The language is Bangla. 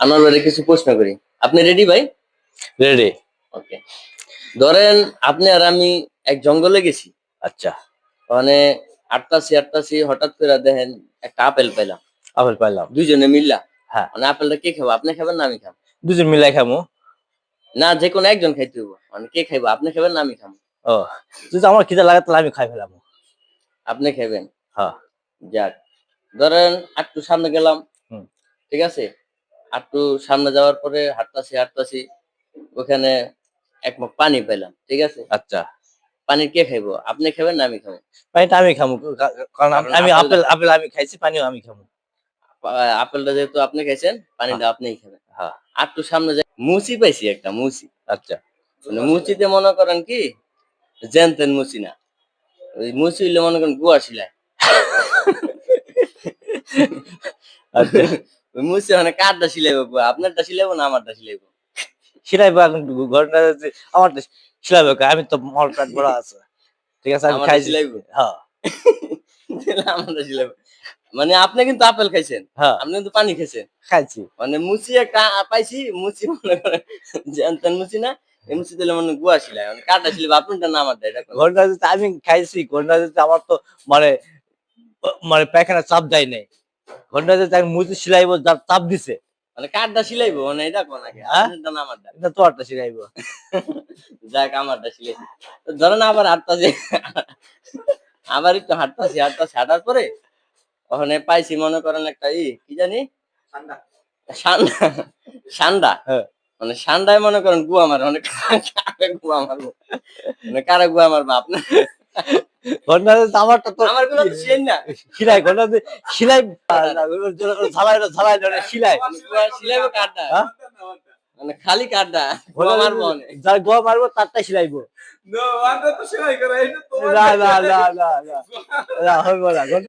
আনোয়ার কিছু প্রশ্ন করি। আপনি রেডি ভাই? রেডি। ওকে। ধরেন আপনি আর আমি এক জঙ্গলে গেছি। আচ্ছা, মানে হাঁটতাছি হঠাৎ করে দেখেন একটা আপেল পাইলাম। আপেল পাইলাম। দুইজনে মিললা। হ্যাঁ, মানে আপেলটা কে খাবো? আপনি খাবেন না আমি খাবো? দুজন মিলাই খামু। না যেকোনো একজন খাইতে হইব। মানে কে খাইবো? আপনি খাবেন না আমি খাবো? ও, যদি আমার খিদে লাগে তাহলে আমি খাই ফেলামু। আপনি খাইবেন। হ্যাঁ, যাক। ধরেন একটু সামনে গেলাম। হুম, ঠিক আছে? একটু সামনে যাওয়ার পরে হাঁটতাছি। ওখানে এক মগ পানি পাইলাম। ঠিক আছে? আচ্ছা। পানি কে খাইবো? আপনি খাবেন না আমি খাবো? পানিটা আমি খামু। কারণ কারণ আমি আপেলটা আপেল আপেল আমি খাইছি, পানিও আমি খামু। আপেলটা যেহেতু আপনি খাইছেন, হ্যাঁ, পানিটা আপনিই খাবেন। হ্যাঁ, একটু সামনে যাই মুচি পাইছি একটা মুচি। আচ্ছা, মানে মুচিতে মনে করেন কি যেনতেন মুচি না। ওই মুচি হইলে মনে করেন গুয়া শিলায়। আচ্ছা। ওই মুচি মানে কারটা শিলাইবো গুয়া। আপনারটা শিলাইবো না আমারটা শিলাইবো? সেটাই বা ঘটনা হচ্ছে আমারটা খিলাবে কে? আমি তো আমার পেট ভরা আছে। ঠিক আছে, আমি আমারটা খাইছি। শিলাইবো? হ্যাঁ, তাহলে আমারটা শিলাইবো। মানে আপনি কিন্তু আপেল খাইছেন। হ্যাঁ, আপনি কিন্তু পানি খাইছেন। খাইছি। মানে মুচি একটা পাইছি, মুচি মনে করেন যেনতেন মুচি না। এই মুচি দিলে মনে গুয়া শিলায়। মানে কারটা শিলাইবো আপনারটা না আমারটা এটা কোন? ঘটনা হচ্ছে আমি খাইছি। ঘটনা হচ্ছে আমার তো মানে মানে পায়খানা চাপ দেয় নাই। ঘটনা হচ্ছে আমি মুছি সিলাইবো যার চাপ দিছে। মানে কারটা শিলাইবো মানে এটা কোন আগে? হ্যাঁ? আপনারটা না আমারটা? এটা তোমারটা সিলাইবো। যাক আমারটা শিলাইছি। তো ধরেন আবার হাঁটতাছি। আবার একটু হাঁটার পরে ওখানে পাইছি মনে করেন একটা কি জানি? সান্ডা। সান্ডা। হ্যাঁ। মানে সান্ডায় মনে করেন গুয়া মারে। মানে কারে গুয়া মারবো? মানে কারে গুয়া মারবো? আপনার ঘটনা হচ্ছে আমারটা তো আমার গুলা তো সেম না। সিলাই ঘটনা হচ্ছে সিলাই ঝালাই ধরে সিলাই। মানে গুয়া শিলাইবো কারটা? হ্যাঁ? মানে খালি কারটা গুয়া ঘটনা মারবো হচ্ছে অনেক। যার গোয়া মারবো তারটাই সিলাইবো। No, anda তো সেলাই করা এটা তোমার না, না, জায়গা। না, না, না, না হইব না।